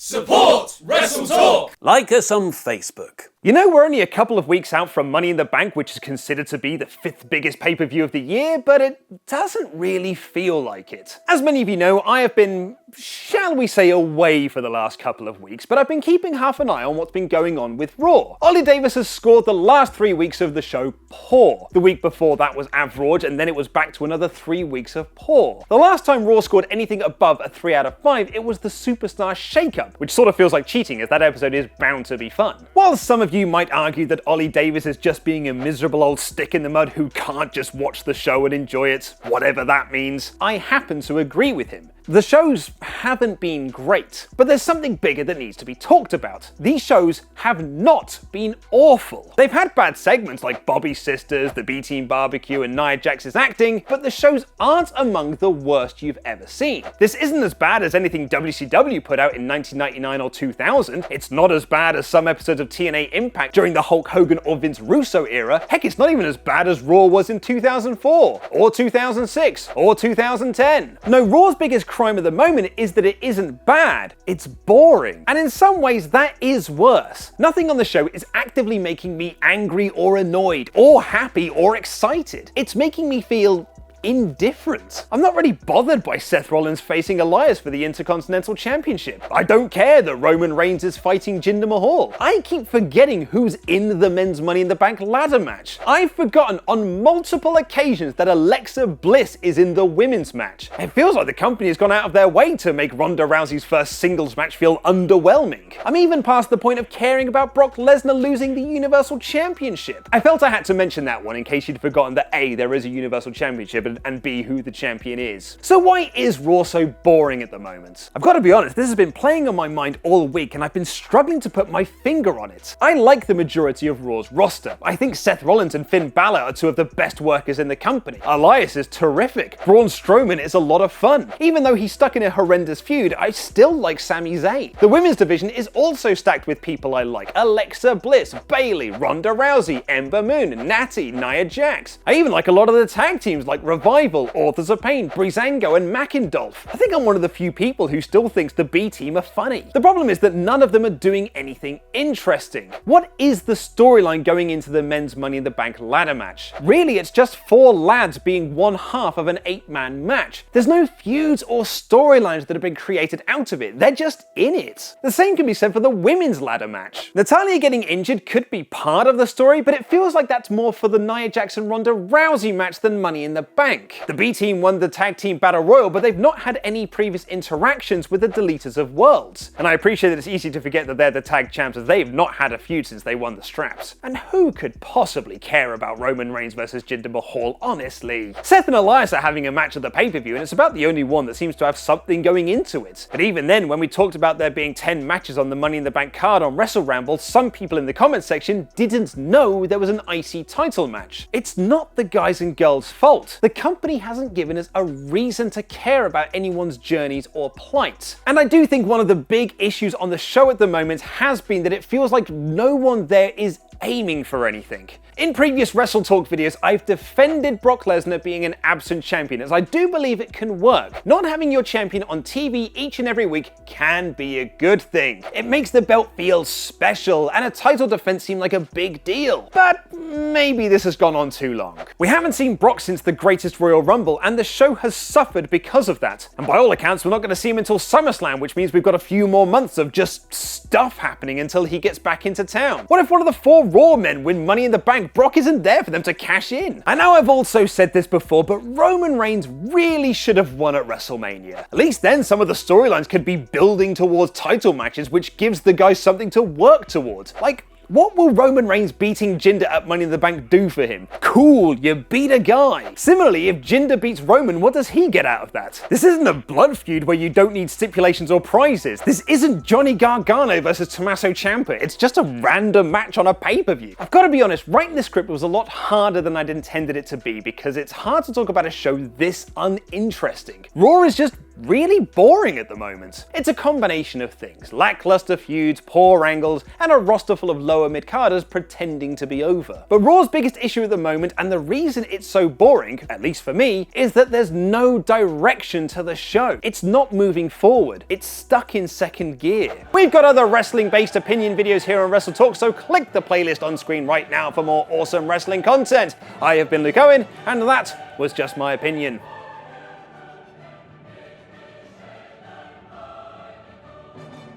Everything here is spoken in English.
Support WrestleTalk! Like us on Facebook. You know, we're only a couple of weeks out from Money in the Bank, which is considered to be the 5th biggest pay-per-view of the year, but it doesn't really feel like it. As many of you know, I have been, shall we say, away for the last couple of weeks, but I've been keeping half an eye on what's been going on with Raw. Ollie Davis has scored the last 3 weeks of the show poor. The week before that was average, and then it was back to another 3 weeks of poor. The last time Raw scored anything above a 3 out of 5, it was the Superstar Shakeup, which sort of feels like cheating, as that episode is bound to be fun. While some of you might argue that Ollie Davis is just being a miserable old stick in the mud who can't just watch the show and enjoy it, whatever that means, I happen to agree with him. The shows haven't been great, but there's something bigger that needs to be talked about. These shows have not been awful. They've had bad segments like Bobby's Sisters, the B-Team Barbecue, and Nia Jax's acting, but the shows aren't among the worst you've ever seen. This isn't as bad as anything WCW put out in 1999 or 2000. It's not as bad as some episodes of TNA Impact during the Hulk Hogan or Vince Russo era. Heck, it's not even as bad as Raw was in 2004, or 2006, or 2010. No, Raw's biggest crime at the moment is that it isn't bad, it's boring. And in some ways that is worse. Nothing on the show is actively making me angry or annoyed, or happy or excited. It's making me feel indifferent. I'm not really bothered by Seth Rollins facing Elias for the Intercontinental Championship. I don't care that Roman Reigns is fighting Jinder Mahal. I keep forgetting who's in the men's Money in the Bank ladder match. I've forgotten on multiple occasions that Alexa Bliss is in the women's match. It feels like the company has gone out of their way to make Ronda Rousey's first singles match feel underwhelming. I'm even past the point of caring about Brock Lesnar losing the Universal Championship. I felt I had to mention that one in case you'd forgotten that A, there is a Universal Championship, and B, who the champion is. So why is Raw so boring at the moment? I've got to be honest, this has been playing on my mind all week and I've been struggling to put my finger on it. I like the majority of Raw's roster. I think Seth Rollins and Finn Balor are two of the best workers in the company. Elias is terrific. Braun Strowman is a lot of fun. Even though he's stuck in a horrendous feud, I still like Sami Zayn. The women's division is also stacked with people I like. Alexa Bliss, Bayley, Ronda Rousey, Ember Moon, Natty, Nia Jax. I even like a lot of the tag teams like Revival, Authors of Pain, Breezango, and McIndoll. I think I'm one of the few people who still thinks the B team are funny. The problem is that none of them are doing anything interesting. What is the storyline going into the men's Money in the Bank ladder match? Really, it's just 4 lads being one half of an 8-man match. There's no feuds or storylines that have been created out of it. They're just in it. The same can be said for the women's ladder match. Natalya getting injured could be part of the story, but it feels like that's more for the Nia Jax and Ronda Rousey match than Money in the Bank. The B team won the tag team battle royal, but they've not had any previous interactions with the Deleters of Worlds. And I appreciate that it's easy to forget that they're the tag champs, as they've not had a feud since they won the straps. And who could possibly care about Roman Reigns versus Jinder Mahal, honestly? Seth and Elias are having a match at the pay-per-view, and it's about the only one that seems to have something going into it. But even then, when we talked about there being 10 matches on the Money in the Bank card on Wrestle Ramble, some people in the comments section didn't know there was an IC title match. It's not the guys and girls' fault. The company hasn't given us a reason to care about anyone's journeys or plight. And I do think one of the big issues on the show at the moment has been that it feels like no one there is aiming for anything. In previous WrestleTalk videos, I've defended Brock Lesnar being an absent champion, as I do believe it can work. Not having your champion on TV each and every week can be a good thing. It makes the belt feel special, and a title defense seem like a big deal. But maybe this has gone on too long. We haven't seen Brock since the Greatest Royal Rumble, and the show has suffered because of that. And by all accounts, we're not going to see him until SummerSlam, which means we've got a few more months of just stuff happening until he gets back into town. What if one of the 4 Raw men win Money in the Bank? Brock isn't there for them to cash in. I know I've also said this before, but Roman Reigns really should have won at WrestleMania. At least then some of the storylines could be building towards title matches, which gives the guys something to work towards. Like, what will Roman Reigns beating Jinder at Money in the Bank do for him? Cool, you beat a guy. Similarly, if Jinder beats Roman, what does he get out of that? This isn't a blood feud where you don't need stipulations or prizes. This isn't Johnny Gargano versus Tommaso Ciampa. It's just a random match on a pay-per-view. I've got to be honest, writing this script was a lot harder than I'd intended it to be, because it's hard to talk about a show this uninteresting. Raw is just really boring at the moment. It's a combination of things: lackluster feuds, poor angles, and a roster full of lower mid-carders pretending to be over. But Raw's biggest issue at the moment, and the reason it's so boring, at least for me, is that there's no direction to the show. It's not moving forward. It's stuck in second gear. We've got other wrestling-based opinion videos here on WrestleTalk, so click the playlist on screen right now for more awesome wrestling content. I have been Luke Owen, and that was just my opinion.